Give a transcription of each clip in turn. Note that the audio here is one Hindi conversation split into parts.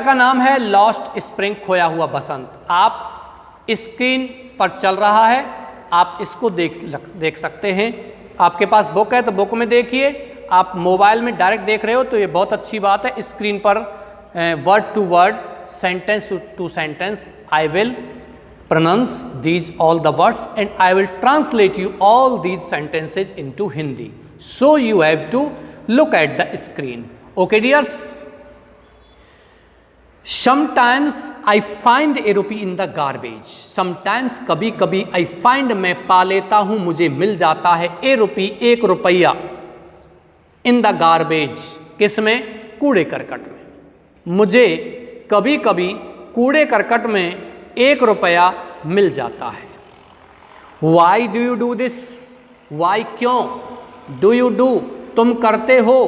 का नाम है लॉस्ट स्प्रिंग, खोया हुआ बसंत। आप स्क्रीन पर चल रहा है, आप इसको देख सकते हैं। आपके पास बुक है तो बुक में देखिए, आप मोबाइल में डायरेक्ट देख रहे हो तो ये बहुत अच्छी बात है। स्क्रीन पर word to word, sentence to sentence I will pronounce these all the words and I will translate you all these sentences into Hindi. So you have to look at the screen. Okay dears? Sometimes I find a rupee in the garbage. Sometimes कभी कभी I find मैं पा लेता हूँ, मुझे मिल जाता है a rupee, 1 रुपया in the garbage, किस में? कूड़े करकट में। मुझे कभी कभी कूड़े करकट में 1 रुपया मिल जाता है। Why do you do this? Why क्यों? Do you do तुम करते हो,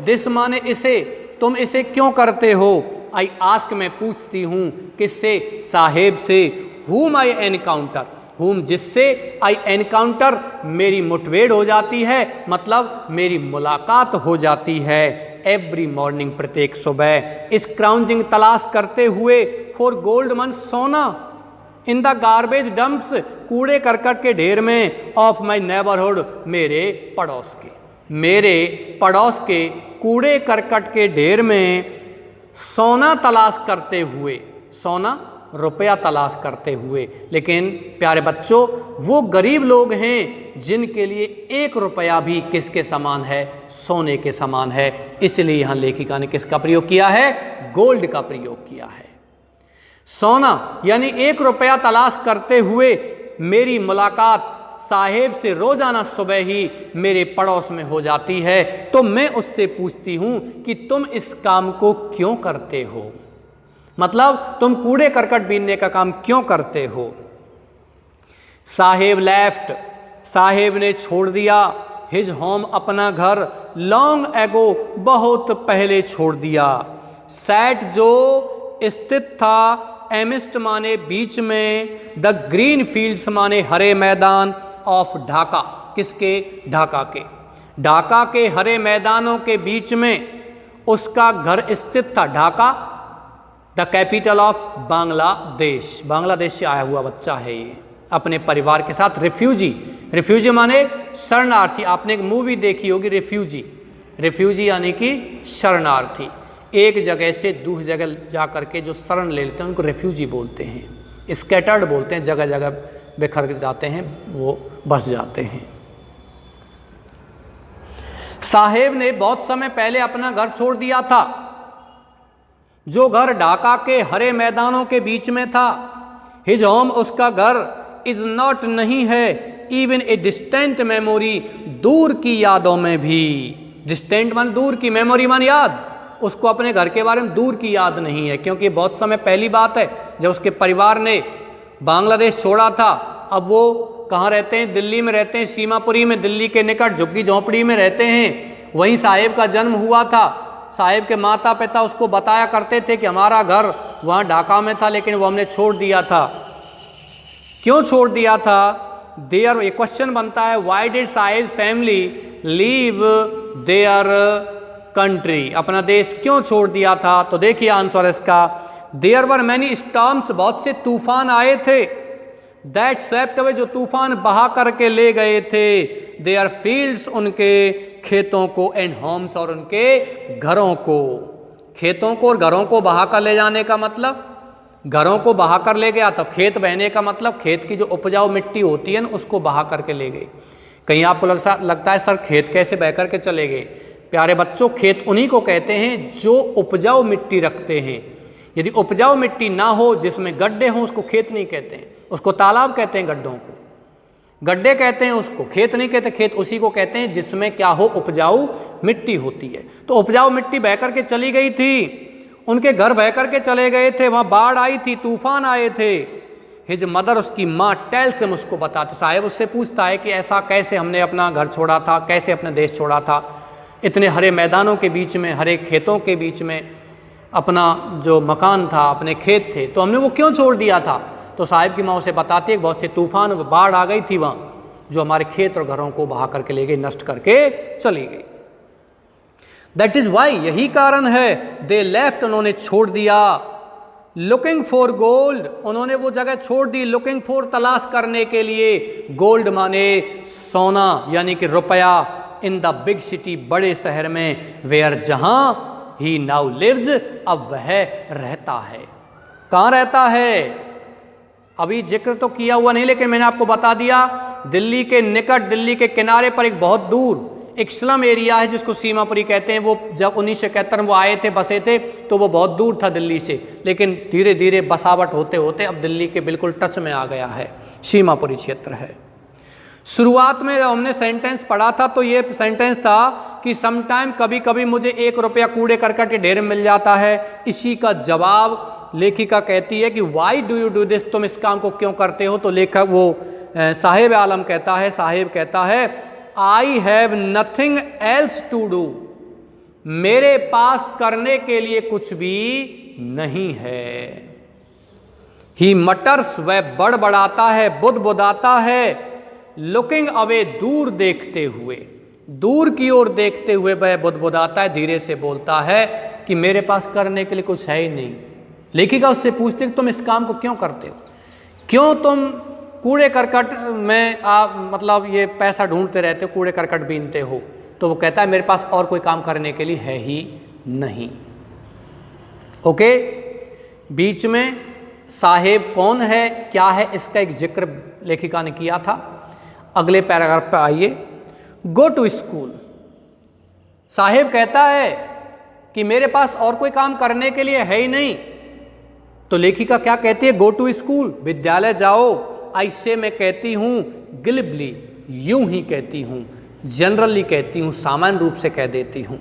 this माने इसे, तुम इसे क्यों करते हो? I ask मैं पूछती हूँ, किससे? साहेब से। Whom I encounter, whom जिससे I encounter मेरी मुठभेड़ हो जाती है, मतलब मेरी मुलाकात हो जाती है। Every morning प्रत्येक सुबह। स्क्राउंजिंग तलाश करते हुए, फॉर गोल्ड मन सोना, इन द गार्बेज डंप्स कूड़े करकट के ढेर में, ऑफ माई नेबरहुड मेरे पड़ोस के, मेरे पड़ोस के कूड़े करकट के ढेर में सोना तलाश करते हुए, सोना रुपया तलाश करते हुए। लेकिन प्यारे बच्चों, वो गरीब लोग हैं जिनके लिए 1 रुपया भी किसके समान है? सोने के समान है। इसलिए यहाँ लेखिका ने किसका प्रयोग किया है? गोल्ड का प्रयोग किया है। सोना यानी 1 रुपया तलाश करते हुए मेरी मुलाकात साहेब से रोजाना सुबह ही मेरे पड़ोस में हो जाती है, तो मैं उससे पूछती हूँ कि तुम इस काम को क्यों करते हो, मतलब तुम कूड़े करकट बीनने का काम क्यों करते हो। साहेब लेफ्ट, साहेब ने छोड़ दिया, हिज होम अपना घर, लॉन्ग एगो बहुत पहले छोड़ दिया। सैट जो स्थित था, एमिस्ट माने बीच में, द ग्रीन फील्ड्स माने हरे मैदान, ऑफ ढाका, किसके? ढाका के। ढाका के हरे मैदानों के बीच में उसका घर स्थित था। Dhaka the capital of Bangladesh, Bangladesh से आया हुआ बच्चा है ये, अपने परिवार के साथ। रिफ्यूजी, रिफ्यूजी माने शरणार्थी। आपने एक मूवी देखी होगी रिफ्यूजी, रिफ्यूजी यानी कि शरणार्थी। एक जगह से दूसरी जगह जा करके जो शरण ले लेते हैं उनको रेफ्यूजी बोलते हैं। स्कैटर्ड बोलते हैं, जगह जगह बिखर जाते हैं, वो बस जाते हैं। साहेब ने बहुत समय पहले अपना घर छोड़ दिया था, जो घर ढाका के हरे मैदानों के बीच में था। हिज होम उसका घर, इज नॉट नहीं है, इवन ए डिस्टेंट मेमोरी दूर की यादों में भी। डिस्टेंट मान दूर की, मेमोरी मान याद, उसको अपने घर के बारे में दूर की याद नहीं है, क्योंकि बहुत समय पहली बात है जब उसके परिवार ने बांग्लादेश छोड़ा था। अब वो कहाँ रहते हैं? दिल्ली में रहते हैं, सीमापुरी में, दिल्ली के निकट झुग्गी झोंपड़ी में रहते हैं। वहीं साहेब का जन्म हुआ था। साहेब के माता पिता उसको बताया करते थे कि हमारा घर वहाँ ढाका में था, लेकिन वो हमने छोड़ दिया था। क्यों छोड़ दिया था? देयर, ये क्वेश्चन बनता है, why did Saheb family leave their country, अपना देश क्यों छोड़ दिया था? तो देखिए आंसर इसका, देयर वर मैनी स्टॉर्म्स, बहुत से तूफान आए थे, दैट स्वेप्ट अवे, जो तूफान बहा करके ले गए थे, देयर फील्ड्स, उनके खेतों को, एंड होम्स, और उनके घरों को। खेतों को और घरों को बहा कर ले जाने का मतलब, घरों को बहा कर ले गया, तो खेत बहने का मतलब खेत की जो उपजाऊ मिट्टी होती है ना, उसको बहा करके ले गई। कहीं आपको लगता है सर खेत कैसे बह करके चले गए? प्यारे बच्चों, खेत उन्हीं को कहते हैं जो उपजाऊ मिट्टी रखते हैं। यदि उपजाऊ मिट्टी ना हो, जिसमें गड्ढे हों, उसको खेत नहीं कहते हैं, उसको तालाब कहते हैं। गड्ढों को गड्ढे कहते हैं, उसको खेत नहीं कहते। खेत उसी को कहते हैं जिसमें क्या हो? उपजाऊ मिट्टी होती है। तो उपजाऊ मिट्टी बह करके चली गई थी, उनके घर बह करके चले गए थे, वहाँ बाढ़ आई थी, तूफान आए थे। हिज मदर, उसकी माँ, टेल्स हिम, उसको बताते। साहेब उससे पूछता है कि ऐसा कैसे हमने अपना घर छोड़ा था, कैसे अपना देश छोड़ा था, इतने हरे मैदानों के बीच में, हरे खेतों के बीच में अपना जो मकान था, अपने खेत थे, तो हमने वो क्यों छोड़ दिया था? तो साहिब की माँ उसे बताती है बहुत से तूफान, बाढ़ आ गई थी वहाँ, जो हमारे खेत और घरों को बहा करके ले गई, नष्ट करके चली गई। दैट इज वाई, यही कारण है, दे लेफ्ट, उन्होंने छोड़ दिया, लुकिंग फॉर गोल्ड, उन्होंने वो जगह छोड़ दी, लुकिंग फॉर, तलाश करने के लिए, गोल्ड माने सोना यानी कि रुपया, इन द बिग सिटी, बड़े शहर में, वेयर, जहां ही नाउ लिव्स, अब वह रहता है। कहाँ रहता है? अभी जिक्र तो किया हुआ नहीं, लेकिन मैंने आपको बता दिया, दिल्ली के निकट, दिल्ली के किनारे पर एक बहुत दूर एक स्लम एरिया है जिसको सीमापुरी कहते हैं। वो जब 1971 में वो आए थे, बसे थे, तो वो बहुत दूर था दिल्ली से, लेकिन धीरे धीरे बसावट होते होते अब दिल्ली के बिल्कुल टच में आ गया है, सीमापुरी क्षेत्र है। शुरुआत में जब हमने सेंटेंस पढ़ा था तो ये सेंटेंस था कि समटाइम, कभी कभी मुझे 1 रुपया कूड़े करकट के ढेर में मिल जाता है। इसी का जवाब लेखिका कहती है कि why do you do this, तुम इस काम को क्यों करते हो? तो लेखक वो साहिब आलम कहता है, साहिब कहता है, I have nothing else to do, मेरे पास करने के लिए कुछ भी नहीं है। ही मटर्स, वह बड़बड़ाता है, बुदबुदाता है, लुकिंग अवे, दूर देखते हुए, दूर की ओर देखते हुए वह बुदबुदाता है, धीरे से बोलता है कि मेरे पास करने के लिए कुछ है ही नहीं। लेखिका उससे पूछते हैं तुम इस काम को क्यों करते हो, क्यों तुम कूड़े करकट में मतलब ये पैसा ढूंढते रहते हो, कूड़े करकट बीनते हो? तो वो कहता है मेरे पास और कोई काम करने के लिए है ही नहीं। ओके, बीच में साहेब कौन है, क्या है, इसका एक जिक्र लेखिका ने किया था। अगले पैराग्राफ पर आइए, गो टू स्कूल। साहेब कहता है कि मेरे पास और कोई काम करने के लिए है ही नहीं, तो लेखिका क्या कहती है? गो टू स्कूल, विद्यालय जाओ। ऐसे मैं कहती हूँ गिलिबली, यूं ही कहती हूँ, जनरली कहती हूँ, सामान्य रूप से कह देती हूँ।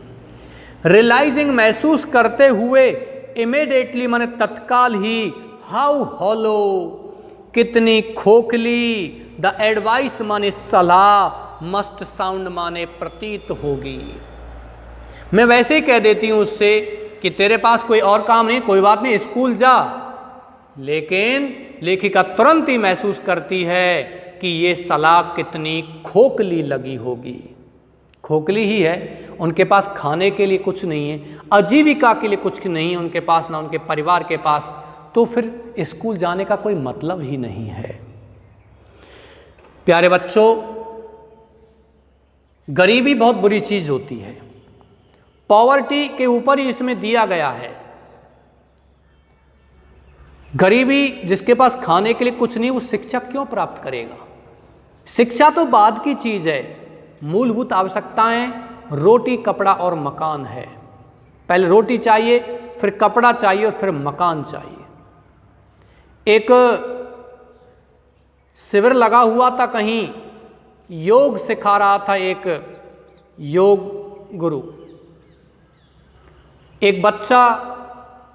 रियलाइजिंग, महसूस करते हुए, इमीडिएटली माने तत्काल ही, हाउ हॉलो, कितनी खोखली, द एडवाइस माने सलाह, मस्ट साउंड माने प्रतीत होगी। मैं वैसे ही कह देती हूँ उससे कि तेरे पास कोई और काम नहीं, कोई बात नहीं, स्कूल जा। लेकिन लेखिका तुरंत ही महसूस करती है कि ये सलाह कितनी खोखली लगी होगी। खोखली ही है, उनके पास खाने के लिए कुछ नहीं है, आजीविका के लिए कुछ नहीं है उनके पास, ना उनके परिवार के पास, तो फिर स्कूल जाने का कोई मतलब ही नहीं है। प्यारे बच्चों, गरीबी बहुत बुरी चीज होती है, पॉवर्टी के ऊपर ही इसमें दिया गया है। गरीबी, जिसके पास खाने के लिए कुछ नहीं, वो शिक्षा क्यों प्राप्त करेगा? शिक्षा तो बाद की चीज है, मूलभूत आवश्यकताएं रोटी, कपड़ा और मकान है। पहले रोटी चाहिए, फिर कपड़ा चाहिए और फिर मकान चाहिए। एक शिविर लगा हुआ था कहीं, योग सिखा रहा था एक योग गुरु। एक बच्चा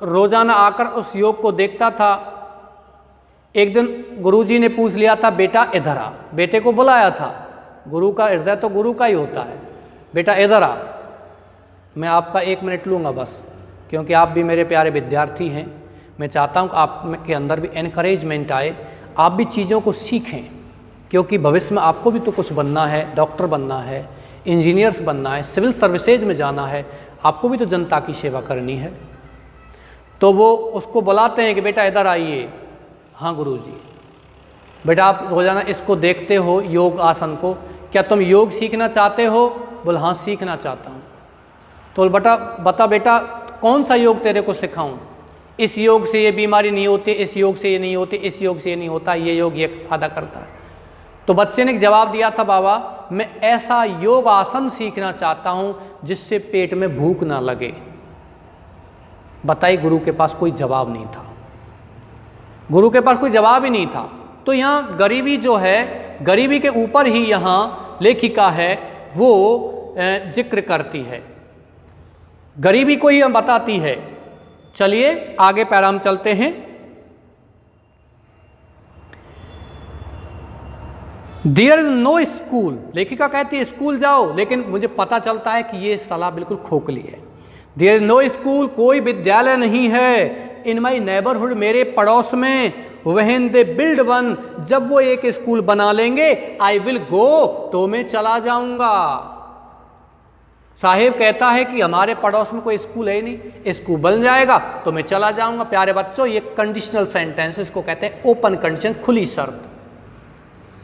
रोजाना आकर उस योग को देखता था। एक दिन गुरुजी ने पूछ लिया था, बेटा इधर आ। बेटे को बुलाया था, गुरु का हृदय तो गुरु का ही होता है, बेटा इधर आ, मैं आपका 1 मिनट लूँगा बस, क्योंकि आप भी मेरे प्यारे विद्यार्थी हैं। मैं चाहता हूँ कि आप के अंदर भी एनकरेजमेंट आए, आप भी चीज़ों को सीखें, क्योंकि भविष्य में आपको भी तो कुछ बनना है, डॉक्टर बनना है, इंजीनियर्स बनना है, सिविल सर्विसेज में जाना है, आपको भी तो जनता की सेवा करनी है। तो वो उसको बुलाते हैं कि बेटा इधर आइए। हाँ गुरुजी। बेटा आप रोज़ाना इसको देखते हो, योग आसन को, क्या तुम योग सीखना चाहते हो? बोल हाँ सीखना चाहता हूँ। तो बता बेटा कौन सा योग तेरे को सिखाऊं? इस योग से ये बीमारी नहीं होती, इस योग से ये नहीं होती, इस योग से ये नहीं होता, ये योग ये फायदा करता है। तो बच्चे ने एक जवाब दिया था, बाबा मैं ऐसा योग आसन सीखना चाहता हूँ जिससे पेट में भूख ना लगे। बताइए, गुरु के पास कोई जवाब नहीं था, गुरु के पास कोई जवाब ही नहीं था। तो यहाँ गरीबी जो है, गरीबी के ऊपर ही यहाँ लेखिका है वो जिक्र करती है, गरीबी को ही हम बताती है। चलिए आगे पैराम चलते हैं। देयर इज नो स्कूल, लेखिका कहती है स्कूल जाओ, लेकिन मुझे पता चलता है कि ये सलाह बिल्कुल खोखली है। देयर इज नो स्कूल, कोई विद्यालय नहीं है। इन माई नेबरहुड, मेरे पड़ोस में। व्हेन दे बिल्ड वन, जब वो एक स्कूल बना लेंगे, आई विल गो, तो मैं चला जाऊंगा। साहेब कहता है कि हमारे पड़ोस में कोई स्कूल है ही नहीं, स्कूल बन जाएगा तो मैं चला जाऊंगा। प्यारे बच्चों, ये कंडीशनल सेंटेंस, इसको कहते हैं ओपन कंडीशन, खुली शर्त।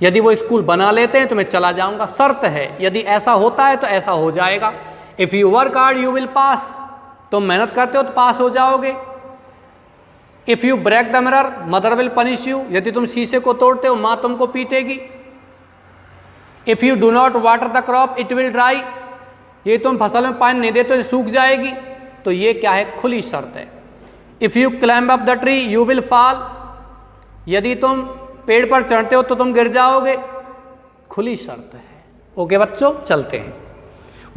यदि वो स्कूल बना लेते हैं तो मैं चला जाऊंगा, शर्त है, यदि ऐसा होता है तो ऐसा हो जाएगा। If you work hard you will pass, तुम मेहनत करते हो तो पास हो जाओगे। If you break the mirror mother will punish you, यदि तुम शीशे को तोड़ते हो मां तुमको पीटेगी। If you do not water the crop it will dry, ये तुम फसल में पानी नहीं देते तो सूख जाएगी। तो ये क्या है, खुली शर्त है। If you climb up the tree you will fall, यदि तुम पेड़ पर चढ़ते हो तो तुम गिर जाओगे, खुली शर्त है। ओके बच्चों, चलते हैं।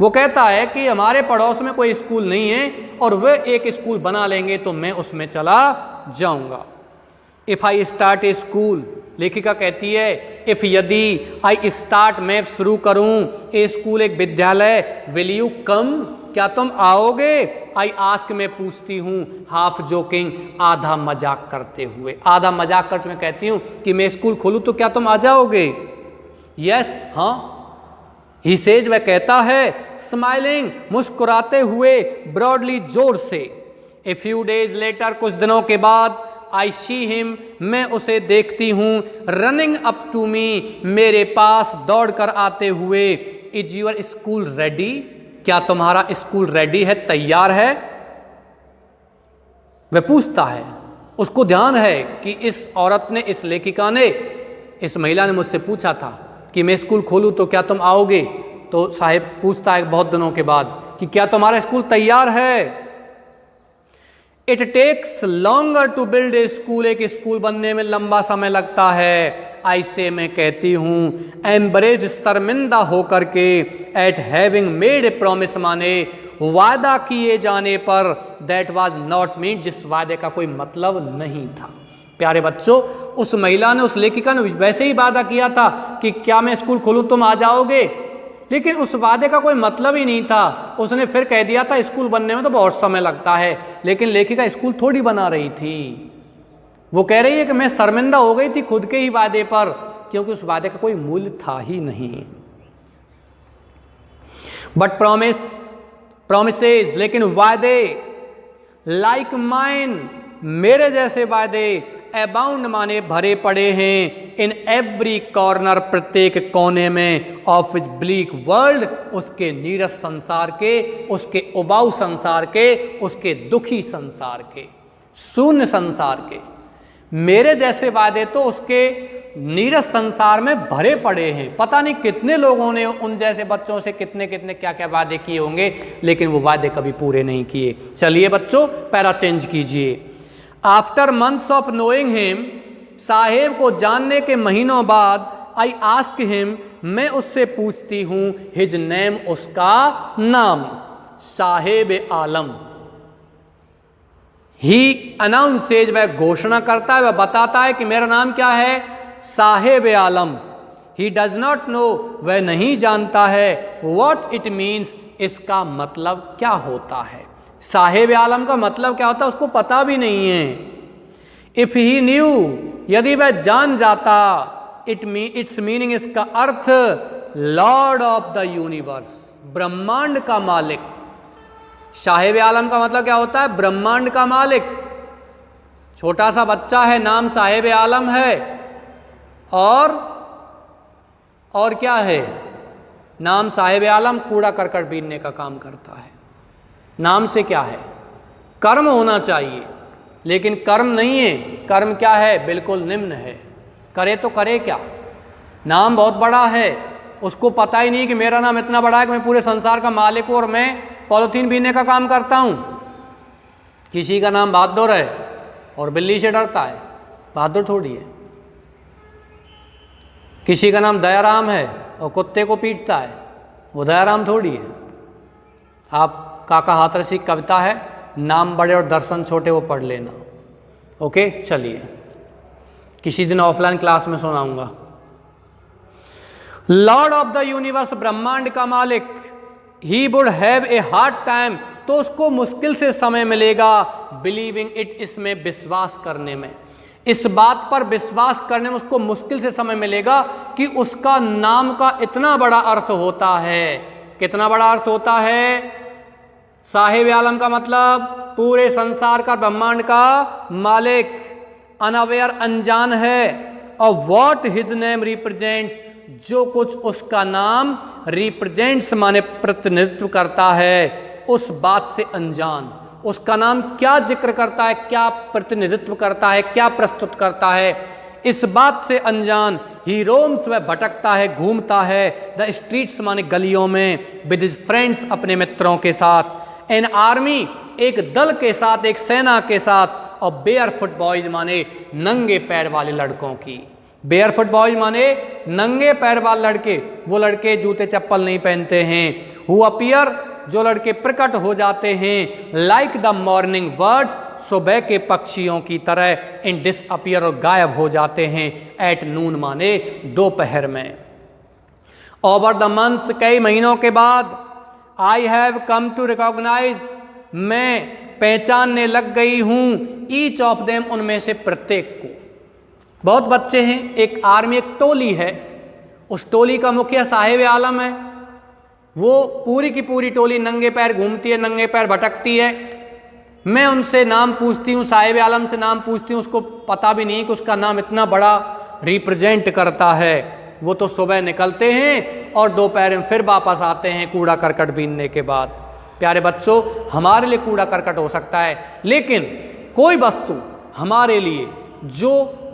वो कहता है कि हमारे पड़ोस में कोई स्कूल नहीं है और वे एक स्कूल बना लेंगे तो मैं उसमें चला जाऊंगा। If I start A school, लेखिका कहती है इफ यदि आई स्टार्ट, मैं शुरू करूं, ए स्कूल एक विद्यालय, विल यू कम, क्या तुम आओगे। आई आस्क, मैं पूछती हूँ, हाफ जोकिंग, आधा मजाक करते हुए, आधा मजाक करके मैं कहती हूँ कि मैं स्कूल खोलूँ तो क्या तुम आ जाओगे। यस, हाँ। ही सेज, वह कहता है, स्माइलिंग, मुस्कुराते हुए, ब्रॉडली, जोर से। ए फ्यू डेज लेटर, कुछ दिनों के बाद, आई सी हिम, मैं उसे देखती हूँ, रनिंग अप टू मी, मेरे पास दौड़ कर आते हुए। इज यूर स्कूल रेडी, क्या तुम्हारा स्कूल रेडी है, तैयार है। वह पूछता है, उसको ध्यान है कि इस औरत ने, इस लेखिका ने, इस महिला ने मुझसे पूछा था कि मैं स्कूल खोलूं तो क्या तुम आओगे। तो साहिब पूछता है बहुत दिनों के बाद कि क्या तुम्हारा स्कूल तैयार है। It takes longer to build a school, एक स्कूल बनने में लंबा समय लगता है। आई से, मैं कहती हूँ, एम्बरेज, शर्मिंदा होकर के, eight having made a promise, माने वादा किए जाने पर, दैट वाज नॉट मीन, जिस वादे का कोई मतलब नहीं था। प्यारे बच्चों, उस महिला ने, उस लेखिका ने वैसे ही वादा किया था कि क्या मैं स्कूल खोलूं तुम आ जाओगे, लेकिन उस वादे का कोई मतलब ही नहीं था। उसने फिर कह दिया था स्कूल बनने में तो बहुत समय लगता है, लेकिन लेखिका स्कूल थोड़ी बना रही थी। वो कह रही है कि मैं शर्मिंदा हो गई थी खुद के ही वादे पर, क्योंकि उस वादे का कोई मूल्य था ही नहीं। बट प्रोमिसेज, लेकिन वादे, लाइक माइन, मेरे जैसे वादे, अबाउंड, माने भरे पड़े हैं, इन एवरी कॉर्नर, प्रत्येक कोने में, ऑफ इस ब्लीक वर्ल्ड, उसके नीरस संसार के, उसके उबाऊ संसार के, उसके दुखी संसार के, शून्य संसार के। मेरे जैसे वादे तो उसके नीरस संसार में भरे पड़े हैं। पता नहीं कितने लोगों ने उन जैसे बच्चों से कितने कितने क्या क्या वादे किए होंगे, लेकिन वो वादे कभी पूरे नहीं किए। चलिए बच्चों, पैरा चेंज कीजिए। After months of knowing him, साहेब को जानने के महीनों बाद, आई आस्क हिम, मैं उससे पूछती हूँ, हिज नेम, उसका नाम, साहेब आलम। ही अनाउंसेज, वह घोषणा करता है, वह बताता है कि मेरा नाम क्या है, साहेब आलम। ही डज नॉट नो, वह नहीं जानता है, वॉट इट मीन्स, इसका मतलब क्या होता है। साहेब आलम का मतलब क्या होता है उसको पता भी नहीं है। इफ ही न्यू, यदि वह जान जाता, इट्स मीनिंग, इसका अर्थ, लॉर्ड ऑफ द यूनिवर्स, ब्रह्मांड का मालिक। साहेब आलम का मतलब क्या होता है, ब्रह्मांड का मालिक। छोटा सा बच्चा है, नाम साहेब आलम है, और क्या है, नाम साहेब आलम कूड़ा करकट बीनने का काम करता है। नाम से क्या है, कर्म होना चाहिए, लेकिन कर्म नहीं है। कर्म क्या है, बिल्कुल निम्न है। करे तो करे क्या, नाम बहुत बड़ा है, उसको पता ही नहीं कि मेरा नाम इतना बड़ा है कि मैं पूरे संसार का मालिक हूँ और मैं पॉलिथीन बीनने का काम करता हूँ। किसी का नाम बहादुर है और बिल्ली से डरता है, बहादुर थोड़ी है। किसी का नाम दयाराम है और कुत्ते को पीटता है, वो दयाराम थोड़ी है। आप काका हाथरसी की कविता है, नाम बड़े और दर्शन छोटे, वो पढ़ लेना। ओके, चलिए, किसी दिन ऑफलाइन क्लास में सुनाऊंगा। लॉर्ड ऑफ द यूनिवर्स, ब्रह्मांड का मालिक। He would have a hard time, तो उसको मुश्किल से समय मिलेगा, बिलीविंग इट, इसमें विश्वास करने में, इस बात पर विश्वास करने में उसको मुश्किल से समय मिलेगा कि उसका नाम का इतना बड़ा अर्थ होता है। कितना बड़ा अर्थ होता है? साहिब आलम का मतलब पूरे संसार का, ब्रह्मांड का मालिक, अनअवेयर, अनजान है। और व्हाट हिज नेम रिप्रेजेंट्स, जो कुछ उसका नाम रिप्रेजेंट्स माने प्रतिनिधित्व करता है, उस बात से अनजान। उसका नाम क्या जिक्र करता है, क्या प्रतिनिधित्व करता है, क्या प्रस्तुत करता है, इस बात से अनजान। ही रोम्स, वह भटकता है, घूमता है, द स्ट्रीट्स माने गलियों में, विद हिज फ्रेंड्स, अपने मित्रों के साथ, एन आर्मी, एक दल के साथ, एक सेना के साथ, और बेयर फुट बॉयज माने नंगे पैर वाले लड़कों की। बेयर फुट बॉयज माने नंगे पैर वाले लड़के, वो लड़के जूते चप्पल नहीं पहनते हैं। हु अपीयर, जो लड़के प्रकट हो जाते हैं, लाइक द मॉर्निंग बर्ड्स, सुबह के पक्षियों की तरह, इन डिसअपियर, और गायब हो जाते हैं, एट नून माने दोपहर में। ओवर द मंथ्स, कई महीनों के बाद, I have come to recognise, मैं पहचानने लग गई हूं, ईच ऑफ देम, उनमें से प्रत्येक को। बहुत बच्चे हैं, एक आर्मी, एक टोली है, उस टोली का मुखिया साहिब आलम है। वो पूरी की पूरी टोली नंगे पैर घूमती है, नंगे पैर भटकती है। मैं उनसे नाम पूछती हूँ, साहिब आलम से नाम पूछती हूँ, उसको पता भी नहीं कि उसका नाम इतना बड़ा रिप्रेजेंट करता है। वो तो सुबह निकलते हैं और दोपहर में फिर वापस आते हैं कूड़ा करकट बीनने के बाद। प्यारे बच्चों, हमारे लिए कूड़ा करकट हो सकता है, लेकिन कोई वस्तु हमारे लिए जो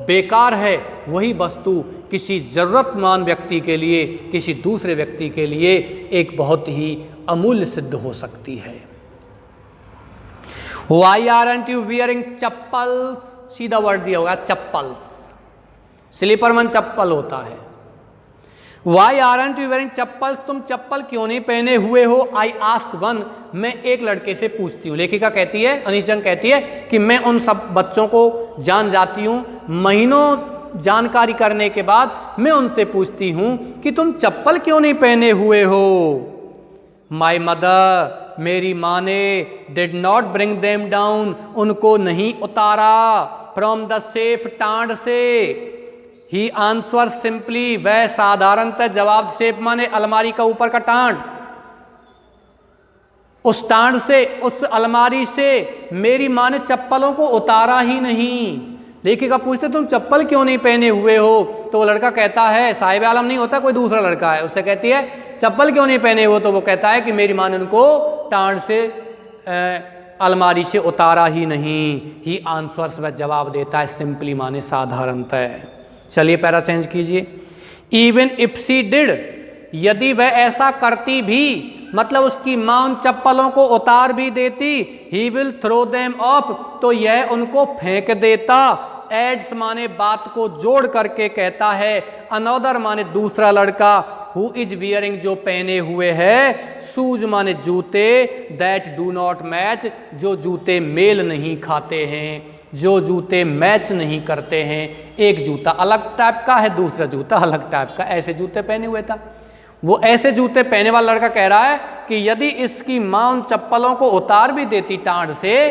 बेकार है, वही वस्तु किसी जरूरतमंद व्यक्ति के लिए, किसी दूसरे व्यक्ति के लिए एक बहुत ही अमूल्य सिद्ध हो सकती है। Why aren't you wearing chappals? सीधा वर्ड दिया होगा चप्पल्स, स्लीपर मन चप्पल होता है। Why aren't you wearing chappals? तुम चप्पल क्यों नहीं पहने हुए हो? I ask one, मैं एक लड़के से पूछती हूँ। लेखिका कहती है, अनीश जंग कहती है कि मैं उन सब बच्चों को जान जाती हूँ, महीनों जानकारी करने के बाद मैं उनसे पूछती हूँ कि तुम चप्पल क्यों नहीं पहने हुए हो। माई मदर, मेरी माँ ने, did not bring them down, उनको नहीं उतारा, फ्रॉम द सेफ, टांड से। ही आंसर सिंपली, वह साधारणतः जवाब, सेफ माने अलमारी का ऊपर का टांड, उस टांड से, उस अलमारी से मेरी माँ ने चप्पलों को उतारा ही नहीं। लेखिका पूछते तुम चप्पल क्यों नहीं पहने हुए हो? तो वो लड़का कहता है, साहिब आलम नहीं होता, कोई दूसरा लड़का है, उससे कहती है चप्पल क्यों नहीं पहने हो? तो वो कहता है कि मेरी माँ ने उनको टांड से अलमारी से उतारा ही नहीं। ही आंसर्स, वह जवाब देता है, सिंपली माने साधारणतः। चलिए पैरा चेंज कीजिए। इवन इफ शी डिड, यदि वह ऐसा करती भी, मतलब उसकी मां उन चप्पलों को उतार भी देती, he will throw them off, तो यह उनको फेंक देता। एड्स माने बात को जोड़ करके कहता है, अनदर माने दूसरा लड़का, हु इज वियरिंग, जो पहने हुए है, शूज माने जूते, दैट डू नॉट मैच, जो जूते मेल नहीं खाते हैं, जो जूते मैच नहीं करते हैं। एक जूता अलग टाइप का है, दूसरा जूता अलग टाइप का, ऐसे जूते पहने हुए था। वो ऐसे जूते पहने वाला लड़का कह रहा है कि यदि इसकी मां उन चप्पलों को उतार भी देती टांड से,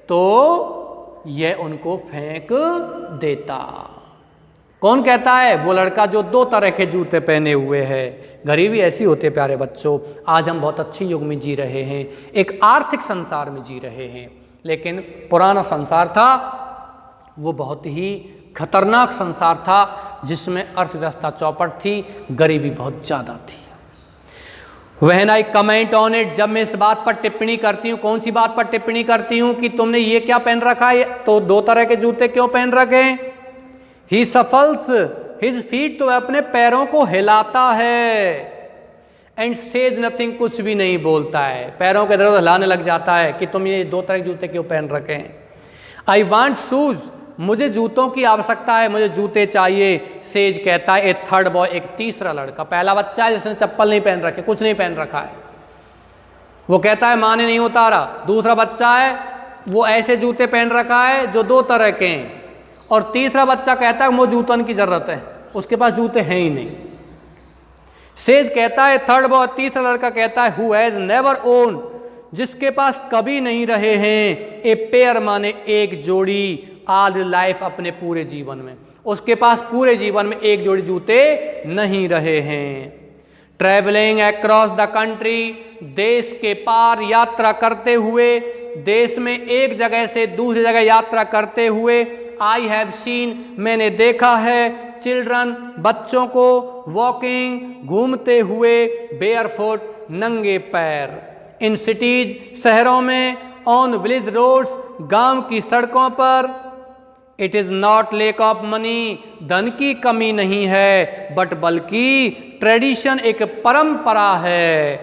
तो यह उनको फेंक देता। कौन कहता है? वो लड़का जो दो तरह के जूते पहने हुए है। गरीबी ऐसी होती है प्यारे बच्चों। आज हम बहुत अच्छे युग में जी रहे हैं, एक आर्थिक संसार में जी रहे हैं, लेकिन पुराना संसार था वो बहुत ही खतरनाक संसार था, जिसमें अर्थव्यवस्था चौपट थी, गरीबी बहुत ज़्यादा थी। When I comment on it, जब मैं इस बात पर टिप्पणी करती हूँ, कौन सी बात पर टिप्पणी करती हूँ कि तुमने ये क्या पहन रखा है, तो दो तरह के जूते क्यों पहन रखे। He shuffles his feet, तो अपने पैरों को हिलाता है, एंड सेज नथिंग, कुछ भी नहीं बोलता है, पैरों के इधर उधर हिलाने लग जाता है कि तुम ये दो तरह के जूते क्यों पहन रखे हैं। आई वांट शूज, मुझे जूतों की आवश्यकता है, मुझे जूते चाहिए। सेज कहता है, ए थर्ड बॉय, एक तीसरा लड़का, पहला बच्चा है जिसने चप्पल नहीं पहन रखे, कुछ नहीं पहन रखा है, वो कहता है माँ ने नहीं उतारा। दूसरा बच्चा है, वो ऐसे जूते पहन रखा है जो दो तरह के हैं, और तीसरा बच्चा कहता है मुझे जूतों की जरूरत है, उसके पास जूते हैं ही नहीं। सेज कहता है थर्ड बॉय, तीसरा लड़का कहता है हु हैज नेवर ओन, जिसके पास कभी नहीं रहे हैं, ए पेयर माने एक जोड़ी, ऑल लाइफ, अपने पूरे जीवन में, उसके पास पूरे जीवन में एक जोड़ी जूते नहीं रहे हैं। ट्रेवलिंग अक्रॉस द कंट्री, देश के पार यात्रा करते हुए, देश में एक जगह से दूसरी जगह यात्रा करते हुए। आई हैव सीन, मैंने देखा है, चिल्ड्रन, बच्चों को, वॉकिंग, घूमते हुए, बेयरफुट, नंगे पैर, इन सिटीज, शहरों में, ऑन विलेज रोड्स, गांव की सड़कों पर। It is not lack of money, धन की कमी नहीं है, बट बल्कि ट्रेडिशन, एक परंपरा है,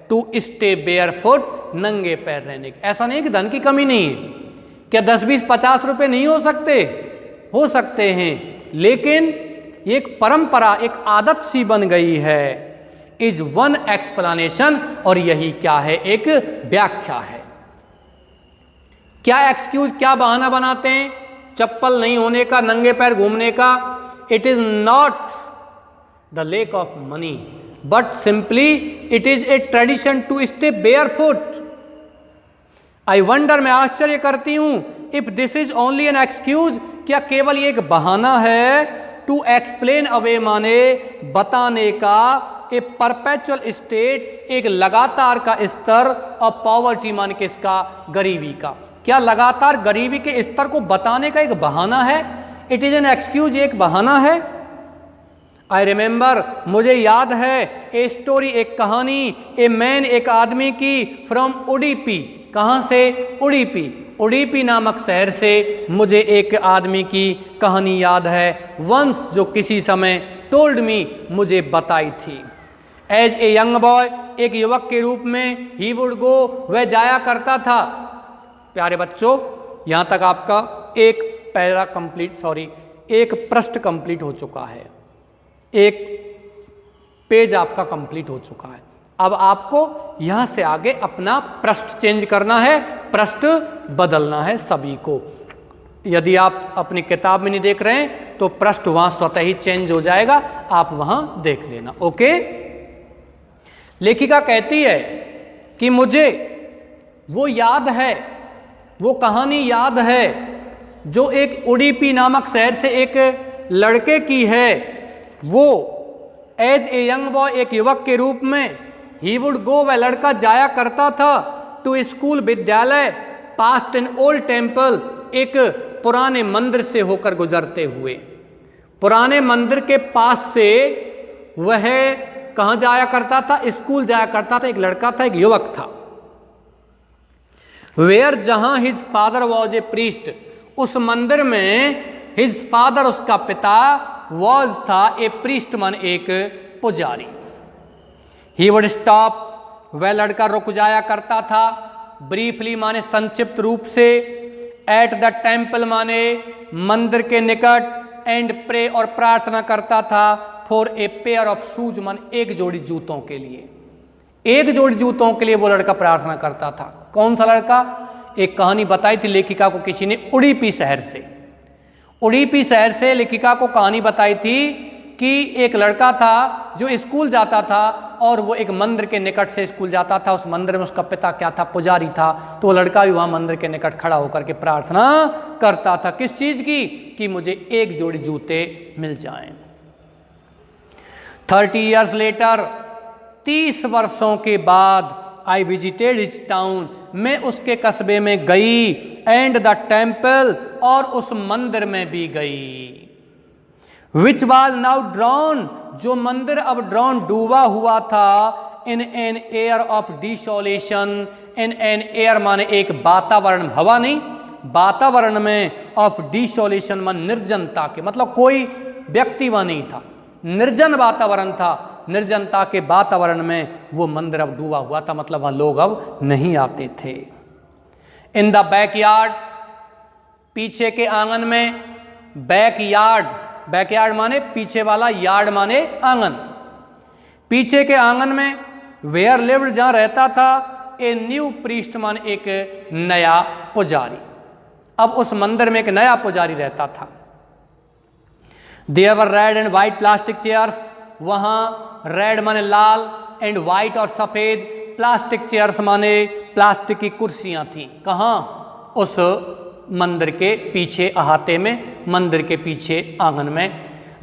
टू स्टे बेयरफुट, नंगे पैर रहने की। ऐसा नहीं कि धन की कमी नहीं है, क्या 10, 20, 50 रुपए नहीं हो सकते हैं, लेकिन एक परंपरा, एक आदत सी बन गई है। इज वन एक्सप्लेनेशन, और यही क्या है, एक व्याख्या है। क्या एक्सक्यूज, क्या बहाना बनाते हैं चप्पल नहीं होने का, नंगे पैर घूमने का? It is not the lack of money, but simply it is a tradition to stay barefoot. I wonder, मैं आश्चर्य करती हूं, if this is only an excuse, क्या केवल ये एक बहाना है? टू एक्सप्लेन अवे माने बताने का, ए परपेचुअल स्टेट, एक लगातार का स्तर, और पॉवर्टी माने किसका? गरीबी का। क्या लगातार गरीबी के स्तर को बताने का एक बहाना है? इट इज एन एक्सक्यूज, एक बहाना है। आई रिमेंबर, मुझे याद है, ए स्टोरी, एक कहानी, ए मैन, एक आदमी की, फ्रॉम उडीपी, कहाँ से? उडीपी, उडीपी नामक शहर से मुझे एक आदमी की कहानी याद है। वंस, जो किसी समय, टोल्ड मी, मुझे बताई थी। एज ए यंग बॉय, एक युवक के रूप में, ही वुड गो, वह जाया करता था। प्यारे बच्चों, यहाँ तक आपका एक पैरा कंप्लीट, एक पृष्ठ कंप्लीट हो चुका है, एक पेज आपका कंप्लीट हो चुका है। अब आपको यहां से आगे अपना पृष्ठ चेंज करना है, पृष्ठ बदलना है सभी को। यदि आप अपनी किताब में नहीं देख रहे हैं तो पृष्ठ वहां स्वतः ही चेंज हो जाएगा, आप वहां देख लेना। ओके। लेखिका कहती है कि मुझे वो याद है, वो कहानी याद है, जो एक उडीपी नामक शहर से एक लड़के की है। वो एज ए यंग बॉय, एक युवक के रूप में, ही वुड गो, वह लड़का जाया करता था, टू स्कूल, विद्यालय, पास्ट एन ओल्ड टेम्पल, एक पुराने मंदिर से होकर गुजरते हुए। पुराने मंदिर के पास से वह कहाँ जाया करता था? स्कूल जाया करता था। एक लड़का था, एक युवक था। वेयर, जहां his father was a priest, उस मंदिर में हिज फादर, उसका पिता, वॉज था, ए प्रीस्ट मन, एक पुजारी। ही वुड स्टॉप, वह लड़का रुक जाया करता था। ब्रीफली माने संक्षिप्त रूप से। एट द टेम्पल माने मंदिर के निकट। एंड प्रे, और प्रार्थना करता था। For a pair of shoes मन, एक जोड़ी जूतों के लिए। एक जोड़ी जूतों के लिए वो लड़का प्रार्थना करता था। कौन सा लड़का? एक कहानी बताई थी लेखिका को किसी ने, उडीपी शहर से। उडीपी शहर से लेखिका को कहानी बताई थी कि एक लड़का था जो स्कूल जाता था, और वो एक मंदिर के निकट से स्कूल जाता था। उस मंदिर में उसका पिता क्या था? पुजारी था। तो वो लड़का भी वहां मंदिर के निकट खड़ा होकर के प्रार्थना करता था। किस चीज की? कि मुझे एक जोड़ी जूते मिल जाएं। 30 years later, 30 वर्षों के बाद, आई विजिटेड हिज टाउन, मैं उसके कस्बे में गई। एंड द टेम्पल, और उस मंदिर में भी गई। विच वॉज नाउ ड्रॉन, जो मंदिर अब ड्रॉन, डूबा हुआ था। In an air of desolation, in an air माने एक वातावरण, हवा नहीं, वातावरण में, ऑफ डिसोलेशन मन, निर्जनता के, मतलब कोई व्यक्ति वहां नहीं था, निर्जन वातावरण था। निर्जनता के वातावरण में वो मंदिर अब डूबा हुआ था, मतलब वहां लोग अब नहीं आते थे। इन द बैकयार्ड, पीछे के आंगन में। बैकयार्ड, बैकयार्ड माने पीछे वाला, यार्ड माने आंगन। पीछे के आंगन में। वेयर लिव्ड, जहां रहता था। ए न्यू प्रीस्ट मान, एक नया पुजारी। अब उस मंदिर में एक नया पुजारी रहता था। There were red and white plastic chairs, वहां रेड माने लाल, एंड व्हाइट और सफेद, प्लास्टिक चेयर्स माने प्लास्टिक की कुर्सियां थी। कहां? उस मंदिर के पीछे अहाते में, मंदिर के पीछे आंगन में।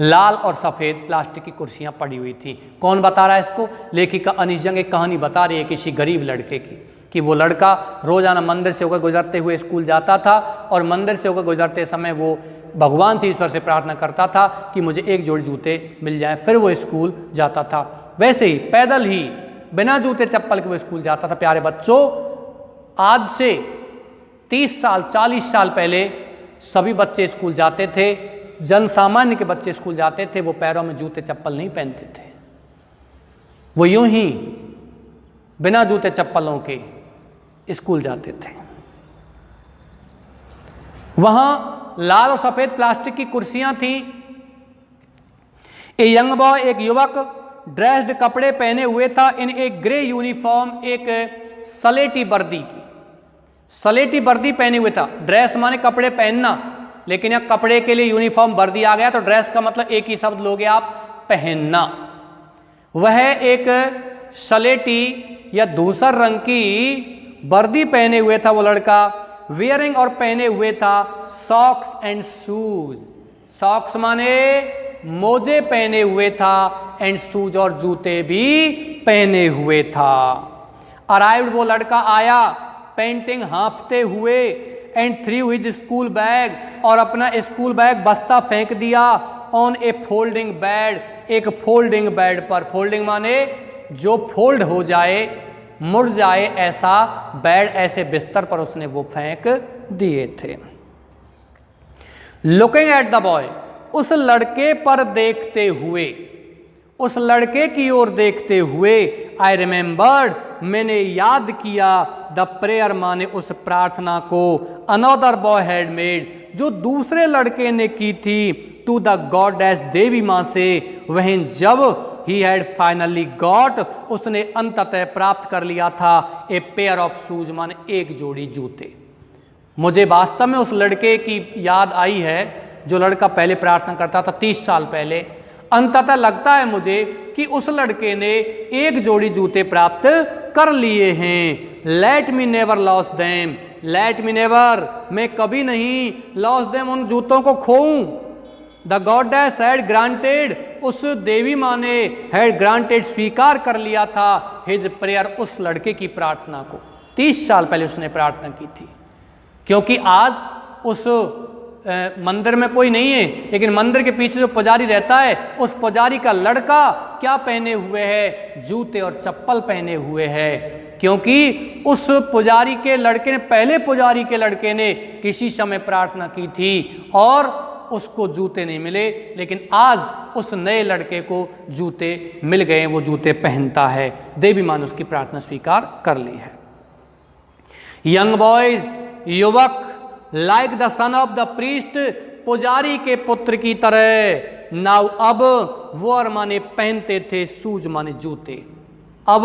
लाल और सफ़ेद प्लास्टिक की कुर्सियां पड़ी हुई थी। कौन बता रहा है इसको? लेखिका अनीश जंग एक कहानी बता रही है किसी गरीब लड़के की, कि वो लड़का रोज़ाना मंदिर से होकर गुजरते हुए स्कूल जाता था और मंदिर से होकर गुजरते समय वो भगवान से, ईश्वर से प्रार्थना करता था कि मुझे एक जोड़ी जूते मिल जाए, फिर वो स्कूल जाता था। वैसे ही पैदल ही बिना जूते चप्पल के वो स्कूल जाता था। प्यारे बच्चों, आज से 30 साल 40 साल पहले सभी बच्चे स्कूल जाते थे, जन सामान्य के बच्चे स्कूल जाते थे, वो पैरों में जूते चप्पल नहीं पहनते थे, वो यूं ही बिना जूते चप्पलों के स्कूल जाते थे। वहां लाल और सफेद प्लास्टिक की कुर्सियां थी। ए यंग बॉय, एक युवक ड्रेस्ड कपड़े पहने हुए था इन एक ग्रे यूनिफॉर्म, एक सलेटी वर्दी की, सलेटी वर्दी पहने हुए था। ड्रेस माने कपड़े पहनना, लेकिन यहां कपड़े के लिए यूनिफॉर्म वर्दी आ गया तो ड्रेस का मतलब एक ही शब्द लोगे आप, पहनना। वह एक सलेटी या धूसर रंग की वर्दी पहने हुए था वो लड़का, वियरिंग और पहने हुए था सॉक्स एंड शूज। सॉक्स माने मोजे पहने हुए था, एंड शूज और जूते भी पहने हुए था। अराइव्ड, वो लड़का आया पेंटिंग हाँफते हुए, and through his school bag, और अपना स्कूल बैग बस्ता फेंक दिया, ऑन ए फोल्डिंग बेड, एक फोल्डिंग बेड पर। फोल्डिंग माने जो फोल्ड हो जाए, मुड़ जाए ऐसा बेड, ऐसे बिस्तर पर उसने वो फेंक दिए थे। लुकिंग एट द बॉय, उस लड़के पर देखते हुए, उस लड़के की ओर देखते हुए, आई रिमेंबर्ड, मैंने याद किया, द प्रेयर माने उस प्रार्थना को, अनदर बॉय हैड मेड, जो दूसरे लड़के ने की थी, टू द गॉडेस, देवी मां से, वहीं जब he had finally got, उसने अंततः प्राप्त कर लिया था, ए पेयर ऑफ शूज माने एक जोड़ी जूते। मुझे वास्तव में उस लड़के की याद आई है जो लड़का पहले प्रार्थना करता था 30 साल पहले। अंततः लगता है मुझे कि उस लड़के ने एक जोड़ी जूते प्राप्त कर लिए हैं। Let me never loss them, let me never, मैं कभी नहीं, लॉस देम, उन जूतों को खोऊं। द गॉडेस हैड ग्रांटेड, उस देवी माँ ने हैड ग्रांटेड, स्वीकार कर लिया था, हिज प्रेयर, उस लड़के की प्रार्थना को। 30 साल पहले उसने प्रार्थना की थी। क्योंकि आज उस मंदिर में कोई नहीं है, लेकिन मंदिर के पीछे जो पुजारी रहता है, उस पुजारी का लड़का क्या पहने हुए है? जूते और चप्पल पहने हुए है। क्योंकि उस पुजारी के लड़के ने, पहले पुजारी के लड़के ने किसी समय प्रार्थना की थी और उसको जूते नहीं मिले, लेकिन आज उस नए लड़के को जूते मिल गए, वो जूते पहनता है। देवी मां ने उसकी प्रार्थना स्वीकार कर ली है। यंग बॉयज, युवक, like the son of the priest, पुजारी के पुत्र की तरह, नाउ अब, वॉर माने पहनते थे, शूज माने जूते। अब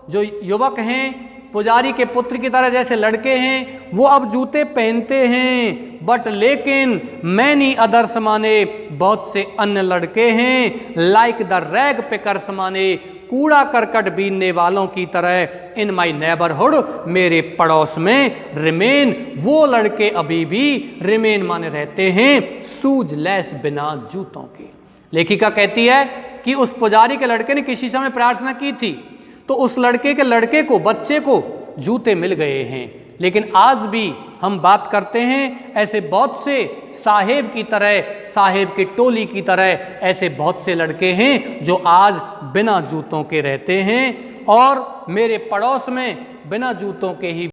जो युवक हैं, पुजारी के पुत्र की तरह जैसे लड़के हैं, वो अब जूते पहनते हैं। बट लेकिन मैनी अदर्स माने बहुत से अन्य लड़के हैं, लाइक द रैग पिकर्स माने कूड़ा करकट बीनने वालों की तरह, इन माई नेबरहुड, मेरे पड़ोस में, रिमेन, वो लड़के अभी भी, रिमेन माने रहते हैं, शूज लेस, बिना जूतों के। लेखिका कहती है कि उस पुजारी के लड़के ने किसी समय प्रार्थना की थी तो उस लड़के के लड़के को, बच्चे को जूते मिल गए हैं। लेकिन आज भी हम बात करते हैं, ऐसे बहुत से साहेब की तरह, साहेब की टोली की तरह ऐसे बहुत से लड़के हैं जो आज बिना जूतों के रहते हैं, और मेरे पड़ोस में बिना जूतों के ही